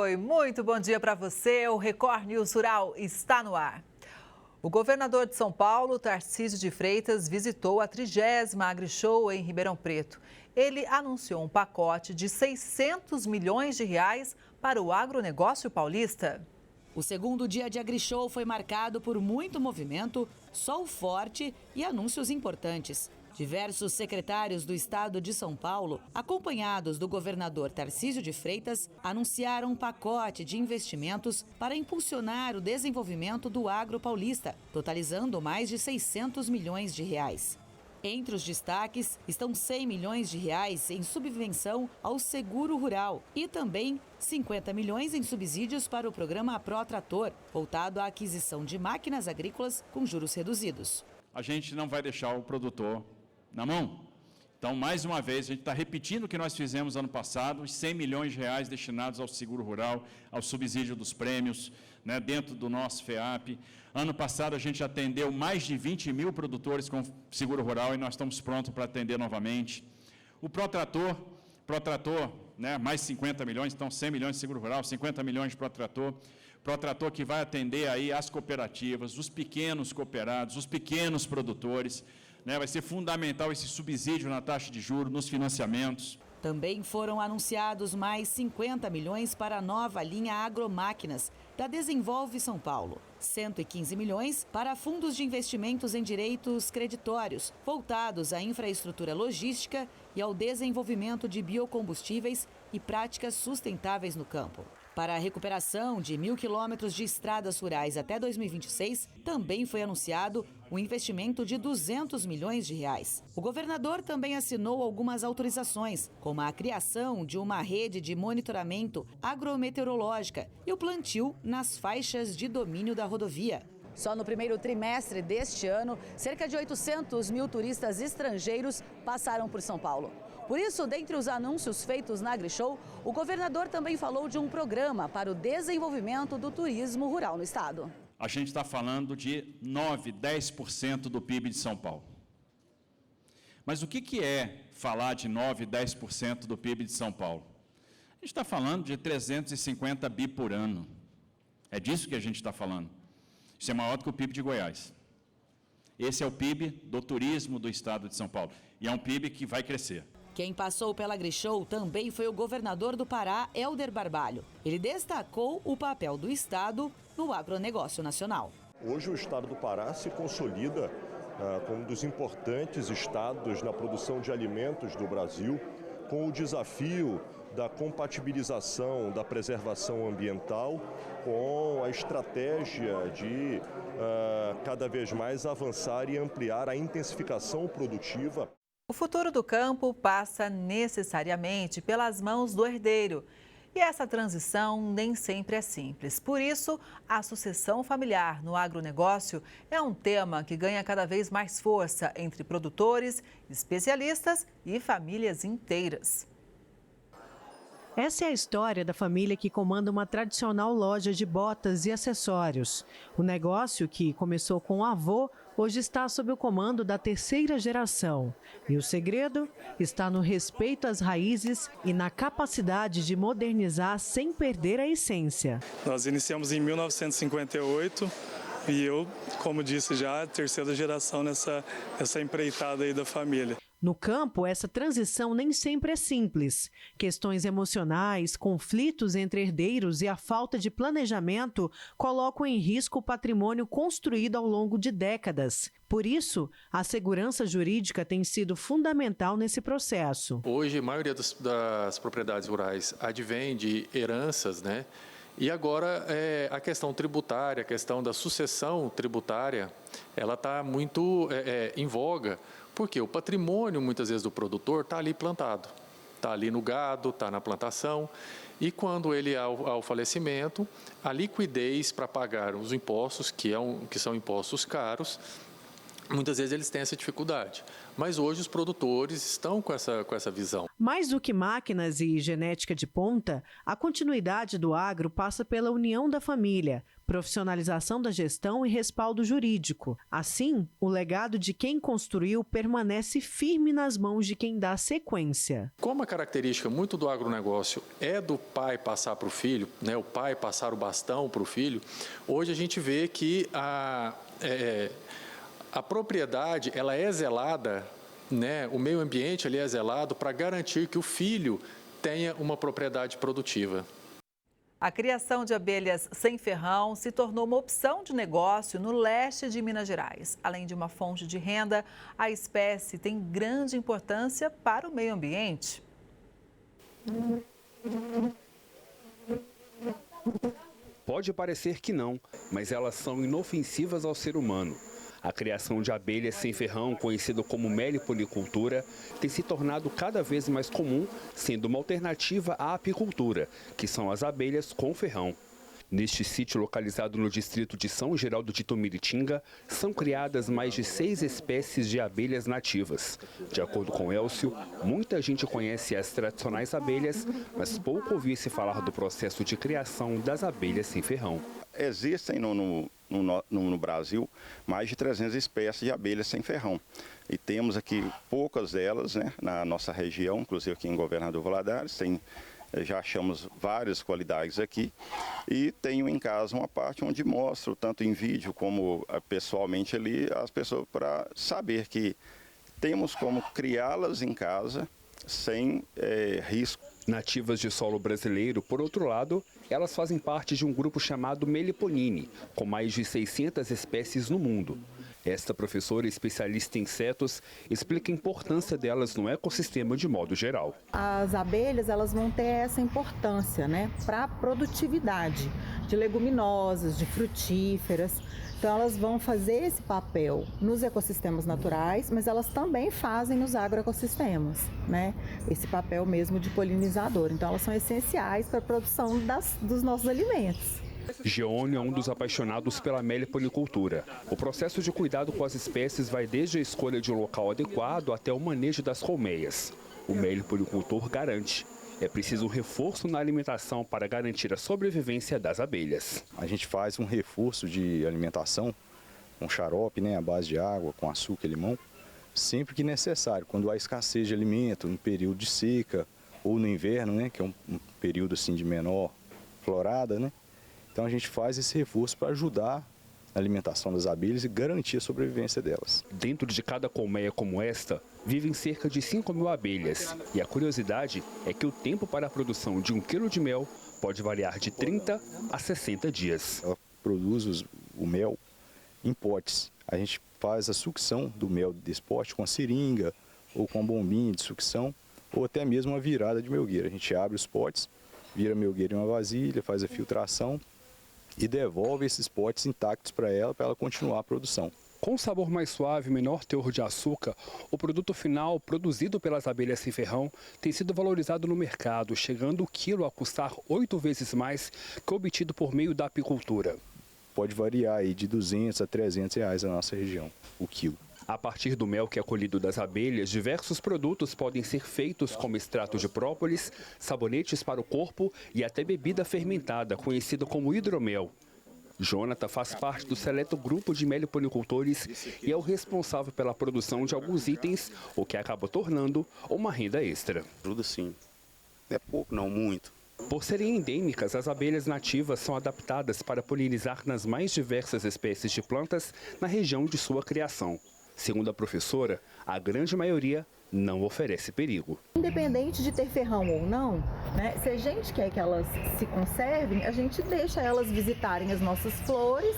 Oi, muito bom dia para você. O Record News Rural está no ar. O governador de São Paulo, Tarcísio de Freitas, visitou a 30ª AgriShow em Ribeirão Preto. Ele anunciou um pacote de 600 milhões de reais para o agronegócio paulista. O segundo dia de AgriShow foi marcado por muito movimento, sol forte e anúncios importantes. Diversos secretários do estado de São Paulo, acompanhados do governador Tarcísio de Freitas, anunciaram um pacote de investimentos para impulsionar o desenvolvimento do agro paulista, totalizando mais de 600 milhões de reais. Entre os destaques estão 100 milhões de reais em subvenção ao seguro rural e também 50 milhões em subsídios para o programa ProTrator, voltado à aquisição de máquinas agrícolas com juros reduzidos. A gente não vai deixar o produtor na mão. Então, mais uma vez, a gente está repetindo o que nós fizemos ano passado, os 100 milhões de reais destinados ao seguro rural, ao subsídio dos prêmios, dentro do nosso FEAP. Ano passado, a gente atendeu mais de 20 mil produtores com seguro rural e nós estamos prontos para atender novamente. O ProTrator, mais 50 milhões, então 100 milhões de seguro rural, 50 milhões de ProTrator que vai atender aí as cooperativas, os pequenos cooperados, os pequenos produtores. Vai ser fundamental esse subsídio na taxa de juros, nos financiamentos. Também foram anunciados mais 50 milhões para a nova linha Agromáquinas, da Desenvolve São Paulo. 115 milhões para fundos de investimentos em direitos creditórios, voltados à infraestrutura logística e ao desenvolvimento de biocombustíveis e práticas sustentáveis no campo. Para a recuperação de 1.000 quilômetros de estradas rurais até 2026, também foi anunciado um investimento de 200 milhões de reais. O governador também assinou algumas autorizações, como a criação de uma rede de monitoramento agrometeorológica e o plantio nas faixas de domínio da rodovia. Só no primeiro trimestre deste ano, cerca de 800 mil turistas estrangeiros passaram por São Paulo. Por isso, dentre os anúncios feitos na AgriShow, o governador também falou de um programa para o desenvolvimento do turismo rural no estado. A gente está falando de 10% do PIB de São Paulo. Mas o que é falar de 10% do PIB de São Paulo? A gente está falando de 350 bi por ano. É disso que a gente está falando. Isso é maior do que o PIB de Goiás. Esse é o PIB do turismo do estado de São Paulo. E é um PIB que vai crescer. Quem passou pela AgriShow também foi o governador do Pará, Helder Barbalho. Ele destacou o papel do estado no agronegócio nacional. Hoje o estado do Pará se consolida como um dos importantes estados na produção de alimentos do Brasil, com o desafio da compatibilização da preservação ambiental com a estratégia de cada vez mais avançar e ampliar a intensificação produtiva. O futuro do campo passa necessariamente pelas mãos do herdeiro. E essa transição nem sempre é simples. Por isso, a sucessão familiar no agronegócio é um tema que ganha cada vez mais força entre produtores, especialistas e famílias inteiras. Essa é a história da família que comanda uma tradicional loja de botas e acessórios. O negócio, que começou com o avô, hoje está sob o comando da terceira geração. E o segredo está no respeito às raízes e na capacidade de modernizar sem perder a essência. Nós iniciamos em 1958 e eu, como disse já, terceira geração nessa empreitada aí da família. No campo, essa transição nem sempre é simples. Questões emocionais, conflitos entre herdeiros e a falta de planejamento colocam em risco o patrimônio construído ao longo de décadas. Por isso, a segurança jurídica tem sido fundamental nesse processo. Hoje, a maioria das propriedades rurais advém de heranças, né? E agora a questão tributária, a questão da sucessão tributária, ela está muito em voga, porque o patrimônio, muitas vezes, do produtor está ali plantado, está ali no gado, está na plantação, e quando ele ao falecimento, a liquidez para pagar os impostos, que são impostos caros, muitas vezes eles têm essa dificuldade. Mas hoje os produtores estão com essa visão. Mais do que máquinas e genética de ponta, a continuidade do agro passa pela união da família, profissionalização da gestão e respaldo jurídico. Assim, o legado de quem construiu permanece firme nas mãos de quem dá sequência. Como a característica muito do agronegócio é do pai passar para o filho, né, o pai passar o bastão para o filho, hoje a gente vê que a propriedade ela é zelada, né, o meio ambiente ele é zelado para garantir que o filho tenha uma propriedade produtiva. A criação de abelhas sem ferrão se tornou uma opção de negócio no leste de Minas Gerais. Além de uma fonte de renda, a espécie tem grande importância para o meio ambiente. Pode parecer que não, mas elas são inofensivas ao ser humano. A criação de abelhas sem ferrão, conhecido como meliponicultura, tem se tornado cada vez mais comum, sendo uma alternativa à apicultura, que são as abelhas com ferrão. Neste sítio localizado no distrito de São Geraldo de Tumiritinga, são criadas mais de 6 espécies de abelhas nativas. De acordo com Elcio, muita gente conhece as tradicionais abelhas, mas pouco ouviu-se falar do processo de criação das abelhas sem ferrão. Existem no Brasil mais de 300 espécies de abelhas sem ferrão. E temos aqui poucas delas, né, na nossa região, inclusive aqui em Governador Valadares, já achamos várias qualidades aqui. E tenho em casa uma parte onde mostro, tanto em vídeo como pessoalmente ali, as pessoas para saber que temos como criá-las em casa sem risco. Nativas de solo brasileiro, por outro lado, elas fazem parte de um grupo chamado Meliponini, com mais de 600 espécies no mundo. Esta professora especialista em insetos explica a importância delas no ecossistema de modo geral. As abelhas elas vão ter essa importância, né, para a produtividade de leguminosas, de frutíferas. Então elas vão fazer esse papel nos ecossistemas naturais, mas elas também fazem nos agroecossistemas, né? Esse papel mesmo de polinizador. Então elas são essenciais para a produção dos nossos alimentos. Geônio é um dos apaixonados pela meliponicultura. O processo de cuidado com as espécies vai desde a escolha de um local adequado até o manejo das colmeias. O meliponicultor garante: é preciso um reforço na alimentação para garantir a sobrevivência das abelhas. A gente faz um reforço de alimentação com xarope, né, à base de água, com açúcar e limão, sempre que necessário. Quando há escassez de alimento, no período de seca ou no inverno, né, que é um período assim, de menor florada, né? Então a gente faz esse reforço para ajudar na alimentação das abelhas e garantir a sobrevivência delas. Dentro de cada colmeia como esta, vivem cerca de 5.000 abelhas. E a curiosidade é que o tempo para a produção de 1 quilo de mel pode variar de 30 a 60 dias. Ela produz o mel em potes. A gente faz a sucção do mel desse pote com a seringa ou com a bombinha de sucção ou até mesmo uma virada de melgueira. A gente abre os potes, vira a melgueira em uma vasilha, faz a filtração e devolve esses potes intactos para ela continuar a produção. Com sabor mais suave e menor teor de açúcar, o produto final, produzido pelas abelhas sem ferrão, tem sido valorizado no mercado, chegando o quilo a custar 8 vezes mais que o obtido por meio da apicultura. Pode variar aí de 200 a 300 reais na nossa região, o quilo. A partir do mel que é colhido das abelhas, diversos produtos podem ser feitos, como extrato de própolis, sabonetes para o corpo e até bebida fermentada, conhecida como hidromel. Jonathan faz parte do seleto grupo de meliponicultores e é o responsável pela produção de alguns itens, o que acaba tornando uma renda extra. Ajuda sim. Não é pouco, não, muito. Por serem endêmicas, as abelhas nativas são adaptadas para polinizar nas mais diversas espécies de plantas na região de sua criação. Segundo a professora, a grande maioria não oferece perigo. Independente de ter ferrão ou não, né, se a gente quer que elas se conservem, a gente deixa elas visitarem as nossas flores,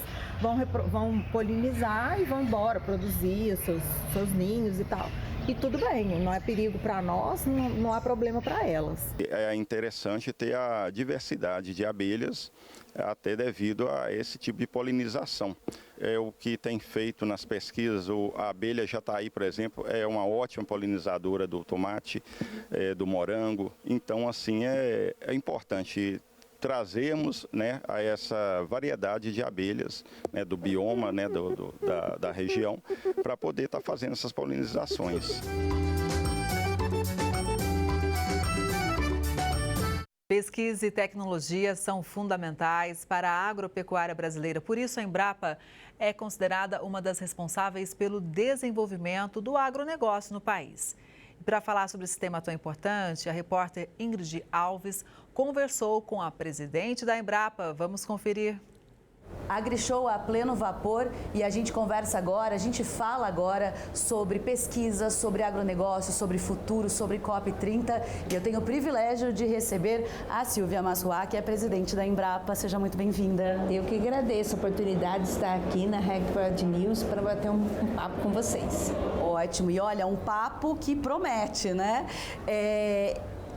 vão polinizar e vão embora produzir os seus ninhos e tal. E tudo bem, não é perigo para nós, não há problema para elas. É interessante ter a diversidade de abelhas, até devido a esse tipo de polinização. É o que tem feito nas pesquisas, a abelha jataí, por exemplo, é uma ótima polinizadora do tomate, do morango. Então, assim, é importante trazermos, né, a essa variedade de abelhas, né, do bioma, né, da região, para poder estar fazendo essas polinizações. Pesquisa e tecnologia são fundamentais para a agropecuária brasileira. Por isso, a Embrapa é considerada uma das responsáveis pelo desenvolvimento do agronegócio no país. E para falar sobre esse tema tão importante, a repórter Ingrid Alves conversou com a presidente da Embrapa. Vamos conferir. AgriShow a pleno vapor e a gente conversa agora, a gente fala agora sobre pesquisa, sobre agronegócio, sobre futuro, sobre COP30 e eu tenho o privilégio de receber a Silvia Massuá, que é presidente da Embrapa. Seja muito bem-vinda. Eu que agradeço a oportunidade de estar aqui na Record News para bater um papo com vocês. Ótimo, e olha, um papo que promete, né?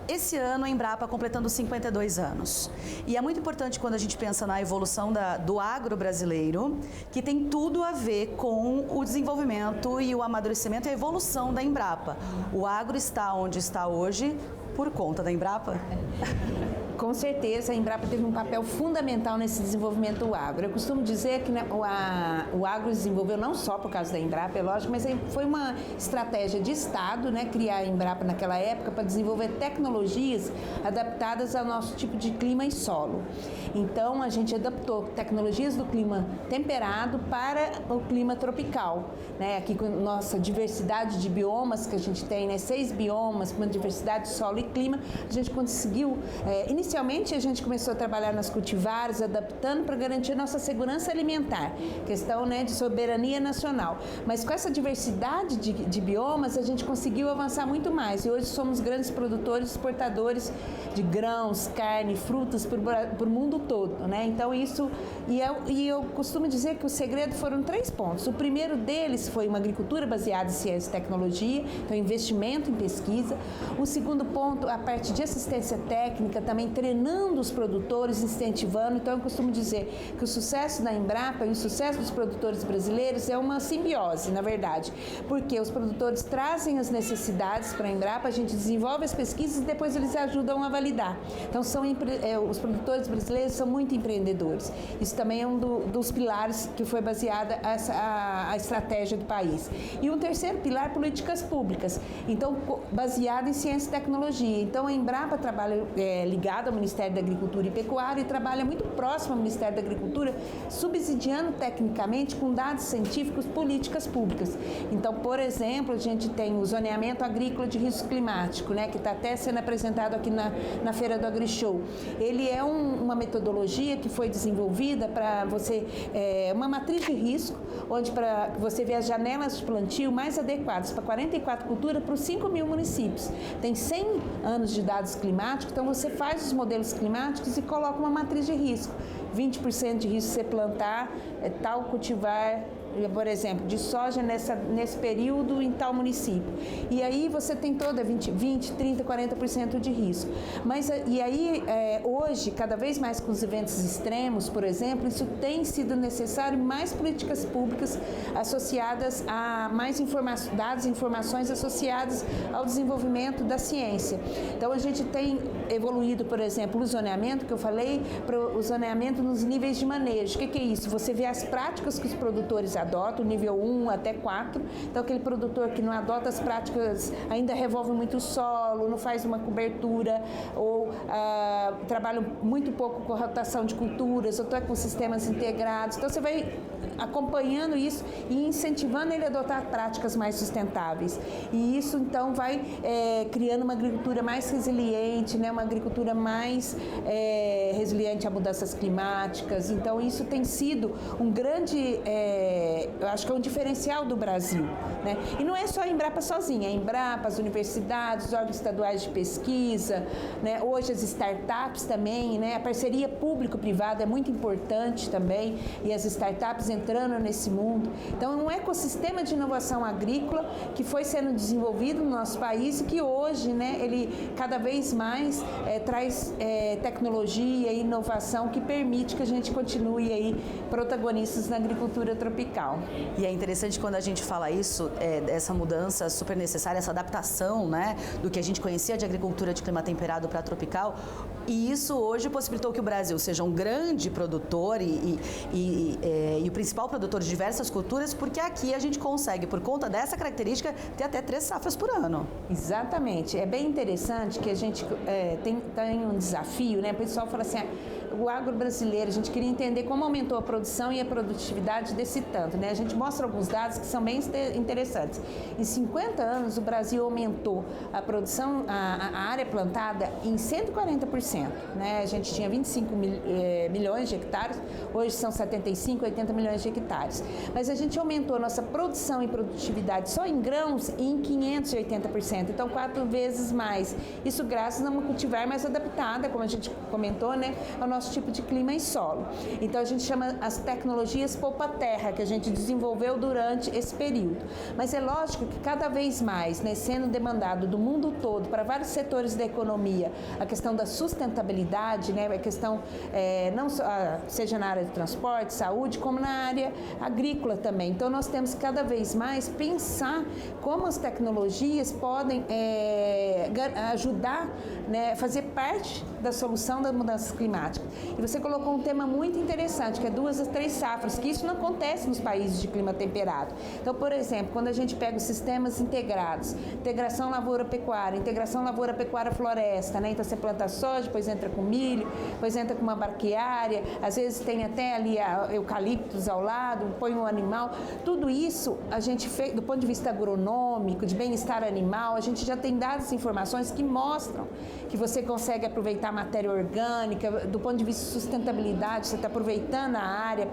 Esse ano a Embrapa completando 52 anos. E é muito importante quando a gente pensa na evolução do agro brasileiro, que tem tudo a ver com o desenvolvimento e o amadurecimento e a evolução da Embrapa. O agro está onde está hoje por conta da Embrapa? Com certeza, a Embrapa teve um papel fundamental nesse desenvolvimento do agro. Eu costumo dizer que o agro desenvolveu não só por causa da Embrapa, é lógico, mas foi uma estratégia de Estado, né, criar a Embrapa naquela época para desenvolver tecnologias adaptadas ao nosso tipo de clima e solo. Então, a gente adaptou tecnologias do clima temperado para o clima tropical, né? Aqui com nossa diversidade de biomas que a gente tem, né, 6 biomas, com uma diversidade de solo e clima, a gente conseguiu inicialmente, a gente começou a trabalhar nas cultivares, adaptando para garantir nossa segurança alimentar, questão, né, de soberania nacional. Mas com essa diversidade de biomas, a gente conseguiu avançar muito mais. E hoje somos grandes produtores, exportadores de grãos, carne, frutas para o mundo todo, né? Então isso, e eu costumo dizer que o segredo foram 3 pontos. O primeiro deles foi uma agricultura baseada em ciência e tecnologia, então investimento em pesquisa. O segundo ponto, a parte de assistência técnica, também treinando os produtores, incentivando. Então, eu costumo dizer que o sucesso da Embrapa e o sucesso dos produtores brasileiros é uma simbiose, na verdade, porque os produtores trazem as necessidades para a Embrapa, a gente desenvolve as pesquisas e depois eles ajudam a validar. Então, os produtores brasileiros são muito empreendedores. Isso também é um dos pilares que foi baseada a estratégia do país. E um terceiro pilar, políticas públicas. Então, baseado em ciência e tecnologia. Então, a Embrapa trabalha ligada ao Ministério da Agricultura e Pecuária e trabalha muito próximo ao Ministério da Agricultura, subsidiando tecnicamente com dados científicos políticas públicas. Então, por exemplo, a gente tem o zoneamento agrícola de risco climático, né, que está até sendo apresentado aqui na Feira do AgriShow. Ele é uma metodologia que foi desenvolvida para você, uma matriz de risco, onde para você ver as janelas de plantio mais adequadas para 44 culturas para os 5.000 municípios. Tem 100 anos de dados climáticos, então você faz os modelos climáticos e coloca uma matriz de risco. 20% de risco você plantar tal cultivar, por exemplo, de soja nesse período em tal município. E aí você tem toda 20, 30, 40% de risco. E aí, hoje, cada vez mais com os eventos extremos, por exemplo, isso tem sido necessário mais políticas públicas associadas a mais dados e informações associadas ao desenvolvimento da ciência. Então, a gente tem evoluído, por exemplo, o zoneamento, que eu falei, para o zoneamento nos níveis de manejo. O que é isso? Você vê as práticas que os produtores adota, o nível 1 até 4. Então, aquele produtor que não adota as práticas, ainda revolve muito o solo, não faz uma cobertura, ou trabalha muito pouco com rotação de culturas, ou está com sistemas integrados. Então, você vai acompanhando isso e incentivando ele a adotar práticas mais sustentáveis. E isso, então, vai criando uma agricultura mais resiliente, né? Uma agricultura mais resiliente a mudanças climáticas. Então, isso tem sido um grande... eu acho que é um diferencial do Brasil, né? E não é só a Embrapa sozinha, a Embrapa, as universidades, os órgãos estaduais de pesquisa, né? Hoje as startups também, né? A parceria público-privada é muito importante também, e as startups entrando nesse mundo. Então, é um ecossistema de inovação agrícola que foi sendo desenvolvido no nosso país e que hoje, né, ele cada vez mais traz tecnologia e inovação que permite que a gente continue aí protagonistas na agricultura tropical. E é interessante quando a gente fala isso, essa mudança super necessária, essa adaptação, né, do que a gente conhecia de agricultura de clima temperado para tropical, e isso hoje possibilitou que o Brasil seja um grande produtor e o principal produtor de diversas culturas, porque aqui a gente consegue, por conta dessa característica, ter até 3 safras por ano. Exatamente. É bem interessante que a gente tem um desafio, né? O pessoal fala assim, o agro brasileiro, a gente queria entender como aumentou a produção e a produtividade desse tanto, né? A gente mostra alguns dados que são bem interessantes. Em 50 anos, o Brasil aumentou a produção, a área plantada em 140%, né? A gente tinha 25 milhões de hectares, hoje são 75, 80 milhões de hectares. Mas a gente aumentou a nossa produção e produtividade só em grãos em 580%, então 4 vezes mais. Isso graças a uma cultivar mais adaptada, como a gente comentou, né, ao nosso tipo de clima e solo. Então a gente chama as tecnologias poupa-terra, que a gente desenvolveu durante esse período. Mas é lógico que cada vez mais, né, sendo demandado do mundo todo, para vários setores da economia, a questão da sustentabilidade, né, a questão não só, seja na área de transporte, saúde, como na área agrícola também. Então nós temos que cada vez mais pensar como as tecnologias podem ajudar, né, fazer parte da solução das mudanças climáticas. E você colocou um tema muito interessante, que é 2 a 3 safras, que isso não acontece nos países de clima temperado. Então, por exemplo, quando a gente pega os sistemas integrados, integração lavoura-pecuária, integração lavoura-pecuária-floresta, né? Então você planta soja, depois entra com milho, depois entra com uma barqueária, às vezes tem até ali eucaliptos ao lado, põe um animal. Tudo isso a gente fez, do ponto de vista agronômico, de bem-estar animal, a gente já tem dadas informações que mostram que você consegue aproveitar matéria orgânica, do ponto de vista de sustentabilidade, você está aproveitando a área,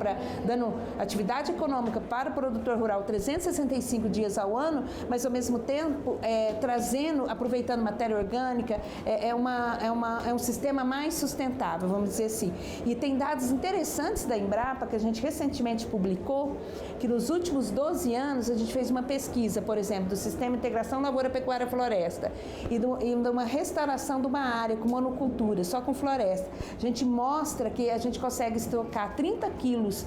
dando atividade econômica para o produtor rural 365 dias ao ano, mas ao mesmo tempo aproveitando matéria orgânica, é um sistema mais sustentável, vamos dizer assim. E tem dados interessantes da Embrapa, que a gente recentemente publicou, que nos últimos 12 anos a gente fez uma pesquisa, por exemplo, do Sistema de Integração Lavoura-Pecuária-Floresta e de uma restauração de uma área com monocultura, só com floresta. A gente mostra que a gente consegue estocar 30 quilos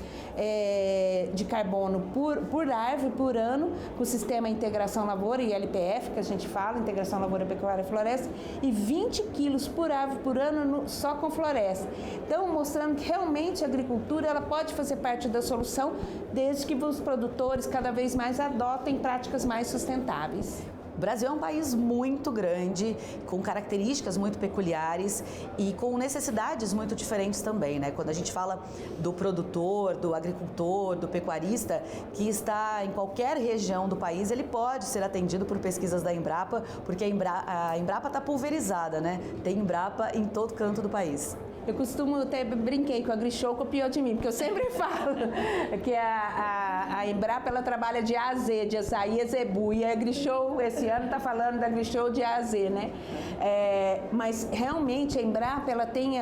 de carbono por árvore por ano com o Sistema Integração Lavoura e LPF, que a gente fala, Integração Lavoura-Pecuária-Floresta, e 20 quilos por árvore por ano só com floresta. Então, mostrando que realmente a agricultura ela pode fazer parte da solução, desde que os produtores cada vez mais adotem práticas mais sustentáveis. O Brasil é um país muito grande, com características muito peculiares e com necessidades muito diferentes também, né? Quando a gente fala do produtor, do agricultor, do pecuarista, que está em qualquer região do país, ele pode ser atendido por pesquisas da Embrapa, porque a Embrapa está pulverizada, né? Tem Embrapa em todo canto do país. Eu costumo, até brinquei que o AgriShow copiou de mim, porque eu sempre falo que a Embrapa ela trabalha de A a Z, de açaí a zebu, e a AgriShow esse ano está falando da AgriShow de A a Z, né? Mas realmente a Embrapa ela tem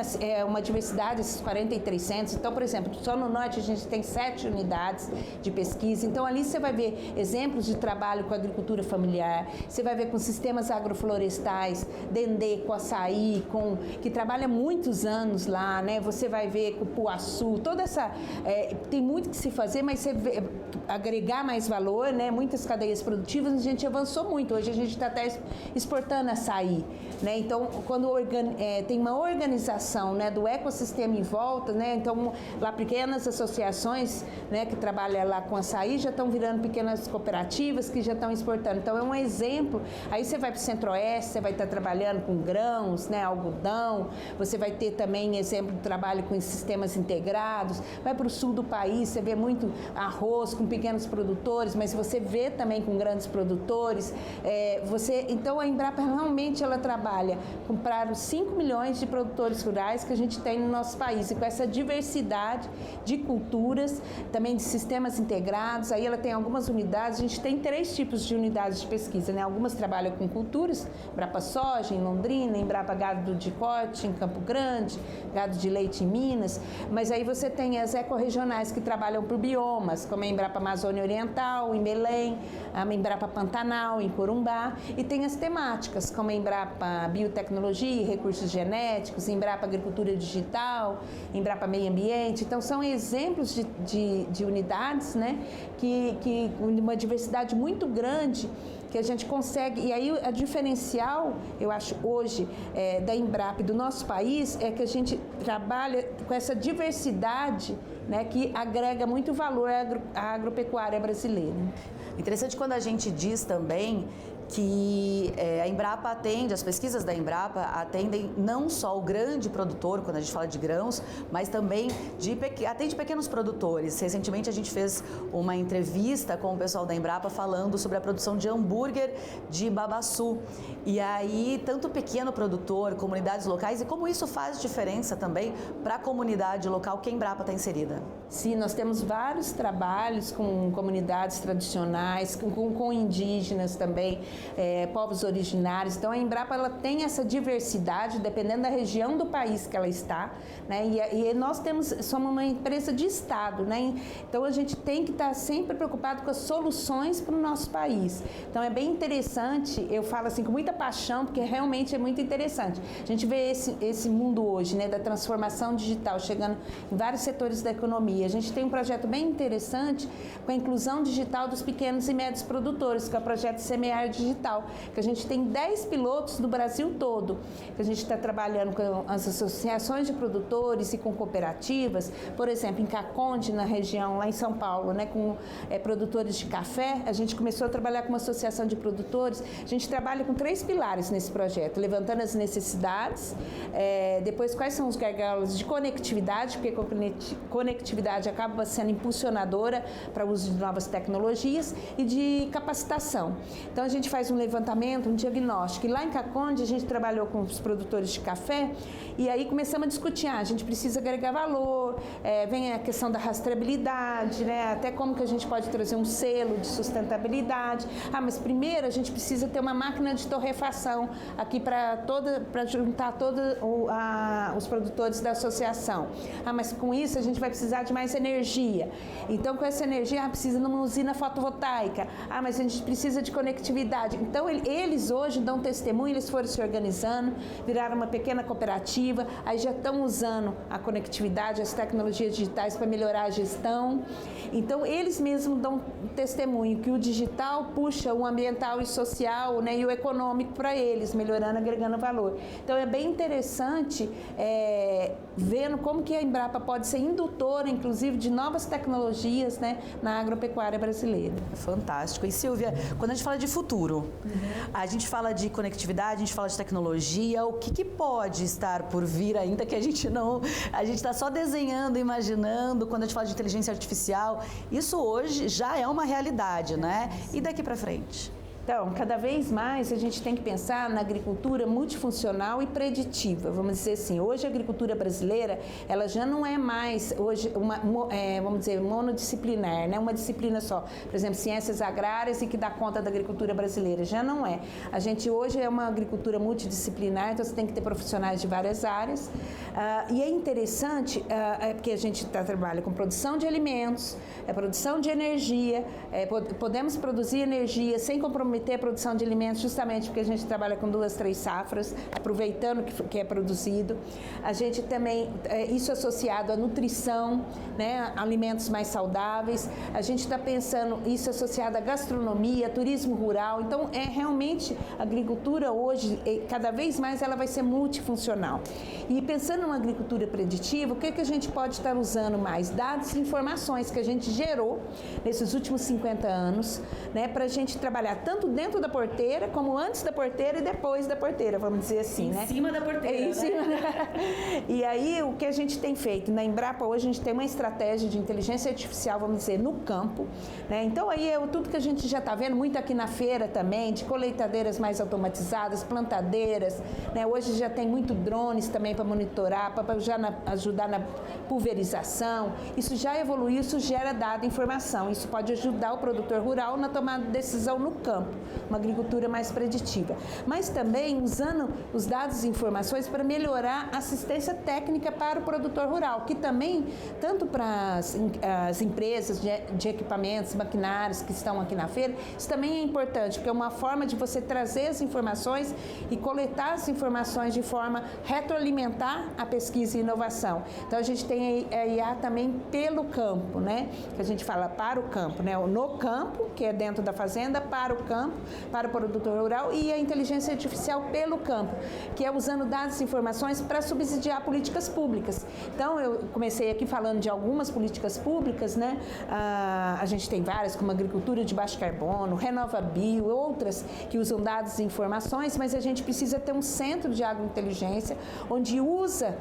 uma diversidade, esses 43 centros. Então, por exemplo, só no norte a gente tem 7 unidades de pesquisa. Então, ali você vai ver exemplos de trabalho com agricultura familiar, você vai ver com sistemas agroflorestais, Dendê, com açaí, que trabalha muitos anos lá, né? Você vai ver com o Puaçu, toda essa... tem muito que se fazer, mas você vê, agregar mais valor, né? Muitas cadeias produtivas, a gente avançou muito. Hoje a gente está até exportando açaí, né? Então, quando tem uma organização, né, do ecossistema em volta, né? Então, lá pequenas associações, né, que trabalham lá com açaí já estão virando pequenas cooperativas que já estão exportando. Então, é um exemplo. Aí você vai para o Centro-Oeste, você vai estar trabalhando com grãos, né, algodão, você vai ter também exemplo de trabalho com sistemas integrados, vai para o sul do país, você vê muito arroz com pequenos produtores, mas você vê também com grandes produtores. Então a Embrapa realmente ela trabalha para os 5 milhões de produtores rurais que a gente tem no nosso país, e com essa diversidade de culturas, também de sistemas integrados. Aí ela tem algumas unidades, a gente tem 3 tipos de unidades de pesquisa, né? Algumas trabalham com culturas, Embrapa Soja em Londrina, Embrapa Gado de Corte em Campo Grande, gado de leite em Minas, mas aí você tem as ecorregionais que trabalham por biomas, como a Embrapa Amazônia Oriental, em Belém, a Embrapa Pantanal, em Corumbá, e tem as temáticas, como a Embrapa Biotecnologia e Recursos Genéticos, Embrapa Agricultura Digital, Embrapa Meio Ambiente. Então, são exemplos de unidades, né, que uma diversidade muito grande que a gente consegue, e aí a diferencial, eu acho, hoje, da Embrapa e do nosso país, é que a gente trabalha com essa diversidade, né, que agrega muito valor à agropecuária brasileira. Interessante quando a gente diz também que a Embrapa atende, as pesquisas da Embrapa atendem não só o grande produtor, quando a gente fala de grãos, mas também atende pequenos produtores. Recentemente a gente fez uma entrevista com o pessoal da Embrapa falando sobre a produção de hambúrguer de babaçu. E aí, tanto o pequeno produtor, comunidades locais, e como isso faz diferença também para a comunidade local que a Embrapa está inserida? Sim, nós temos vários trabalhos com comunidades tradicionais, com indígenas também, povos originários. Então a Embrapa ela tem essa diversidade dependendo da região do país que ela está, né? E nós somos uma empresa de Estado, né? Então a gente tem que estar sempre preocupado com as soluções para o nosso país. Então é bem interessante, eu falo assim com muita paixão, porque realmente é muito interessante. A gente vê esse mundo hoje, né, da transformação digital chegando em vários setores da economia. A gente tem um projeto bem interessante com a inclusão digital dos pequenos e médios produtores, que é o projeto Semear Digital, que a gente tem 10 pilotos do Brasil todo, que a gente está trabalhando com as associações de produtores e com cooperativas, por exemplo, em Caconde, na região, lá em São Paulo, né, com produtores de café. A gente começou a trabalhar com uma associação de produtores. A gente trabalha com 3 pilares nesse projeto, levantando as necessidades, depois quais são os gargalos de conectividade, porque conectividade acaba sendo impulsionadora para o uso de novas tecnologias, e de capacitação. Então a gente faz um levantamento, um diagnóstico. E lá em Caconde a gente trabalhou com os produtores de café e aí começamos a discutir, a gente precisa agregar valor, vem a questão da rastreabilidade, né? Até como que a gente pode trazer um selo de sustentabilidade. Mas primeiro a gente precisa ter uma máquina de torrefação aqui para juntar todos os produtores da associação. Mas com isso a gente vai precisar de mais energia. Então com essa energia precisa de uma usina fotovoltaica. Mas a gente precisa de conectividade. Então eles hoje dão testemunho, eles foram se organizando, viraram uma pequena cooperativa, aí já estão usando a conectividade, as tecnologias digitais para melhorar a gestão. Então eles mesmos dão testemunho que o digital puxa o ambiental e social, né, e o econômico para eles, melhorando, agregando valor. Então é bem interessante vendo como que a Embrapa pode ser indutora, inclusive, de novas tecnologias, né, na agropecuária brasileira. Fantástico. E Silvia, quando a gente fala de futuro, a gente fala de conectividade, a gente fala de tecnologia, o que pode estar por vir ainda que a gente está só desenhando, imaginando, quando a gente fala de inteligência artificial, isso hoje já é uma realidade, né? E daqui para frente? Então, cada vez mais a gente tem que pensar na agricultura multifuncional e preditiva, vamos dizer assim. Hoje a agricultura brasileira, ela já não é mais hoje vamos dizer, monodisciplinar, né? Uma disciplina só. Por exemplo, ciências agrárias e que dá conta da agricultura brasileira. Já não é. A gente hoje é uma agricultura multidisciplinar, então você tem que ter profissionais de várias áreas. E é interessante, porque a gente trabalha com produção de alimentos, produção de energia, podemos produzir energia sem comprometer a produção de alimentos, justamente porque a gente trabalha com 2, 3 safras, aproveitando o que é produzido. A gente também, isso associado à nutrição, né, alimentos mais saudáveis. A gente está pensando isso associado à gastronomia, turismo rural. Então, realmente, a agricultura hoje, cada vez mais, ela vai ser multifuncional. E pensando numa agricultura preditiva, o que a gente pode estar usando mais? Dados e informações que a gente gerou nesses últimos 50 anos, né, para a gente trabalhar tanto dentro da porteira, como antes da porteira e depois da porteira, vamos dizer assim, né? Em cima da porteira, em cima, né? E aí, o que a gente tem feito? Na Embrapa, hoje, a gente tem uma estratégia de inteligência artificial, vamos dizer, no campo, né? Então, aí, tudo que a gente já está vendo, muito aqui na feira também, de colheitadeiras mais automatizadas, plantadeiras, né? Hoje já tem muito drones também para monitorar, para já ajudar na pulverização. Isso já evoluiu, isso gera dado e informação. Isso pode ajudar o produtor rural na tomada de decisão no campo. Uma agricultura mais preditiva. Mas também usando os dados e informações para melhorar a assistência técnica para o produtor rural, que também, tanto para as empresas de equipamentos, maquinários que estão aqui na feira, isso também é importante, porque é uma forma de você trazer as informações e coletar as informações de forma retroalimentar a pesquisa e inovação. Então, a gente tem a IA também pelo campo, né? Que a gente fala para o campo, né? No campo, que é dentro da fazenda, para o campo, campo para o produtor rural e a inteligência artificial pelo campo, que é usando dados e informações para subsidiar políticas públicas. Então, eu comecei aqui falando de algumas políticas públicas, né? A gente tem várias, como agricultura de baixo carbono, RenovaBio, outras que usam dados e informações, mas a gente precisa ter um centro de agrointeligência onde usa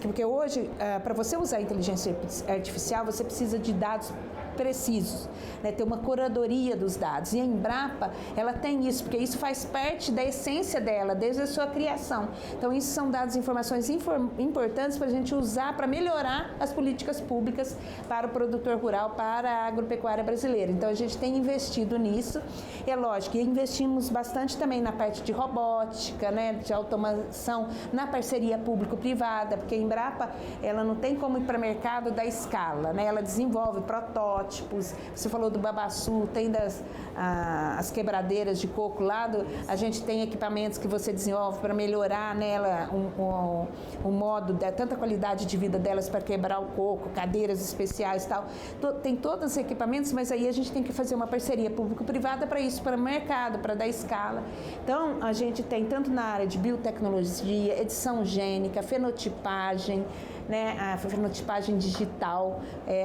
porque hoje, para você usar a inteligência artificial, você precisa de dados precisos, né? Ter uma curadoria dos dados. E a Embrapa, ela tem isso, porque isso faz parte da essência dela, desde a sua criação. Então, isso são dados e informações importantes para a gente usar para melhorar as políticas públicas para o produtor rural, para a agropecuária brasileira. Então, a gente tem investido nisso. É lógico, e investimos bastante também na parte de robótica, né? De automação, na parceria público-privada, porque a Embrapa, ela não tem como ir para o mercado da escala, né? Ela desenvolve protótipos. Você falou do babaçu, tem as quebradeiras de coco lá, a gente tem equipamentos que você desenvolve para melhorar nela o modo, tanta qualidade de vida delas para quebrar o coco, cadeiras especiais e tal. Tem todos os equipamentos, mas aí a gente tem que fazer uma parceria público-privada para isso, para o mercado, para dar escala. Então, a gente tem tanto na área de biotecnologia, edição gênica, fenotipagem, né, a fenotipagem digital,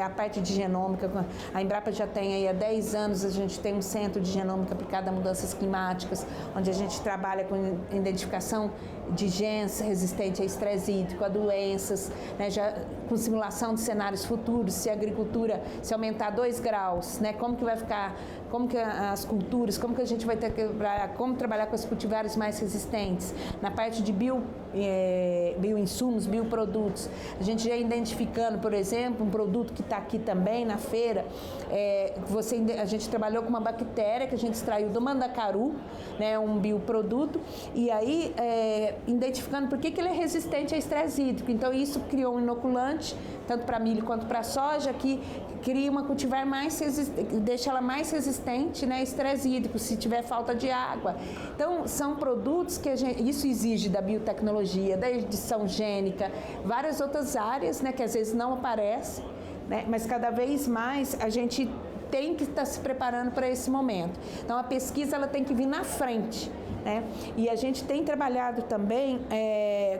a parte de genômica. A Embrapa já tem aí há 10 anos, a gente tem um centro de genômica aplicada a mudanças climáticas, onde a gente trabalha com identificação de genes resistentes a estresse hídrico, a doenças, né, já com simulação de cenários futuros, se a agricultura, se aumentar 2 graus, né, como que vai ficar, como que as culturas, como que a gente vai ter que como trabalhar com os cultivares mais resistentes. Na parte de bioinsumos, bioprodutos, a gente já identificando, por exemplo, um produto que está aqui também na feira, a gente trabalhou com uma bactéria que a gente extraiu do mandacaru, né, um bioproduto, e aí identificando por que ele é resistente a estresse hídrico. Então, isso criou um inoculante, tanto para milho quanto para soja, que cria uma cultivar mais resistente, deixa ela mais resistente, né, a estresse hídrico, se tiver falta de água. Então, são produtos que isso exige da biotecnologia, da edição gênica, várias outras áreas, né, que às vezes não aparecem, né, mas cada vez mais a gente tem que estar se preparando para esse momento. Então, a pesquisa ela tem que vir na frente, né? E a gente tem trabalhado também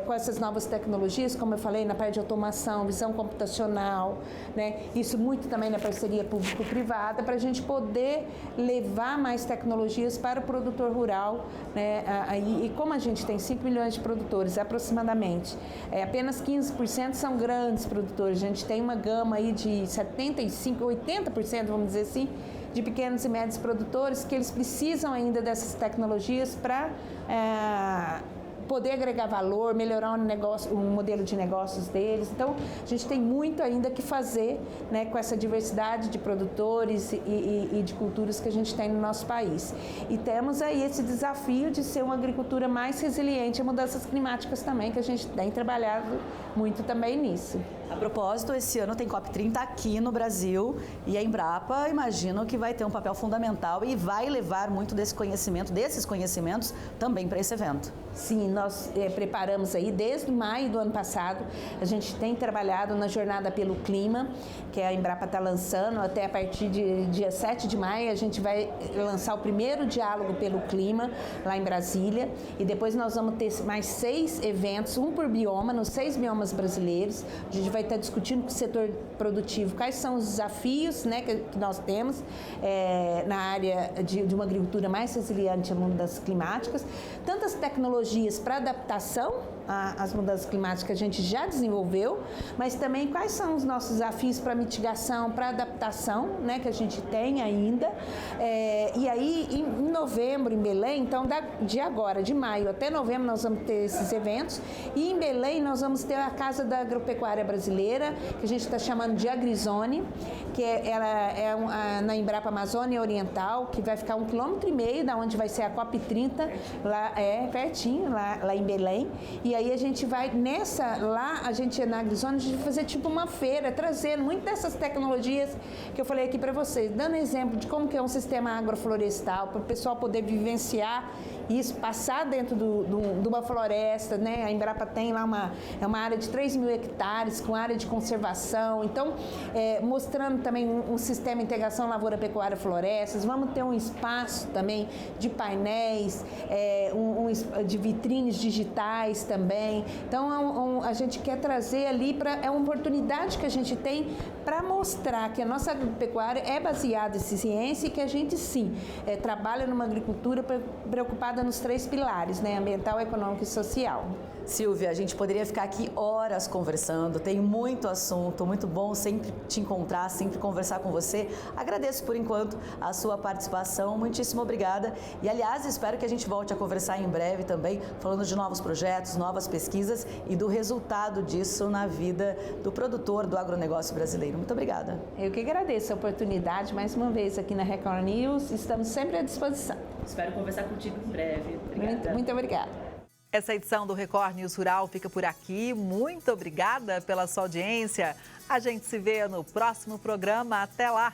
com essas novas tecnologias, como eu falei, na parte de automação, visão computacional, né? Isso muito também na parceria público-privada, para a gente poder levar mais tecnologias para o produtor rural, né? E como a gente tem 5 milhões de produtores aproximadamente, apenas 15% são grandes produtores. A gente tem uma gama aí de 75%, 80%, vamos dizer assim, de pequenos e médios produtores, que eles precisam ainda dessas tecnologias para poder agregar valor, melhorar o modelo de negócios deles. Então, a gente tem muito ainda que fazer, né, com essa diversidade de produtores e de culturas que a gente tem no nosso país. E temos aí esse desafio de ser uma agricultura mais resiliente a mudanças climáticas também, que a gente tem trabalhado muito também nisso. A propósito, esse ano tem COP30 aqui no Brasil e a Embrapa, imagino que vai ter um papel fundamental e vai levar muito desses conhecimentos também para esse evento. Sim, nós preparamos aí desde maio do ano passado, a gente tem trabalhado na Jornada pelo Clima, que a Embrapa está lançando, até a partir de dia 7 de maio a gente vai lançar o primeiro diálogo pelo clima lá em Brasília, e depois nós vamos ter mais 6 eventos, um por bioma, nos 6 biomas brasileiros. A gente vai estar discutindo com o setor produtivo quais são os desafios, né, que nós temos na área de uma agricultura mais resiliente a mudanças climáticas, tantas tecnologias para adaptação às mudanças climáticas que a gente já desenvolveu, mas também quais são os nossos desafios para mitigação, para adaptação, né, que a gente tem ainda. E aí, em novembro, em Belém, então, de maio até novembro, nós vamos ter esses eventos, e em Belém nós vamos ter a Casa da Agropecuária Brasileira, que a gente está chamando de Agrizone, que na Embrapa Amazônia Oriental, que vai ficar 1,5 km da onde vai ser a COP30, lá pertinho, lá em Belém. E E aí a gente vai lá a gente na AgriZona, a gente vai fazer tipo uma feira, trazendo muitas dessas tecnologias que eu falei aqui para vocês, dando exemplo de como que é um sistema agroflorestal, para o pessoal poder vivenciar isso, passar dentro de uma floresta, né? A Embrapa tem lá uma área de 3.000 hectares com área de conservação, então mostrando também um sistema de integração lavoura-pecuária-florestas, vamos ter um espaço também de painéis, de vitrines digitais também, então a gente quer trazer ali, é uma oportunidade que a gente tem para mostrar que a nossa agropecuária é baseada em ciência e que a gente sim trabalha numa agricultura preocupada nos 3 pilares, né? Ambiental, econômico e social. Silvia, a gente poderia ficar aqui horas conversando, tem muito assunto, muito bom sempre te encontrar, sempre conversar com você. Agradeço por enquanto a sua participação, muitíssimo obrigada. E aliás, espero que a gente volte a conversar em breve também, falando de novos projetos, novas pesquisas e do resultado disso na vida do produtor do agronegócio brasileiro. Muito obrigada. Eu que agradeço a oportunidade, mais uma vez aqui na Record News, estamos sempre à disposição. Espero conversar contigo em breve. Muito obrigada. Essa edição do Record News Rural fica por aqui. Muito obrigada pela sua audiência. A gente se vê no próximo programa. Até lá!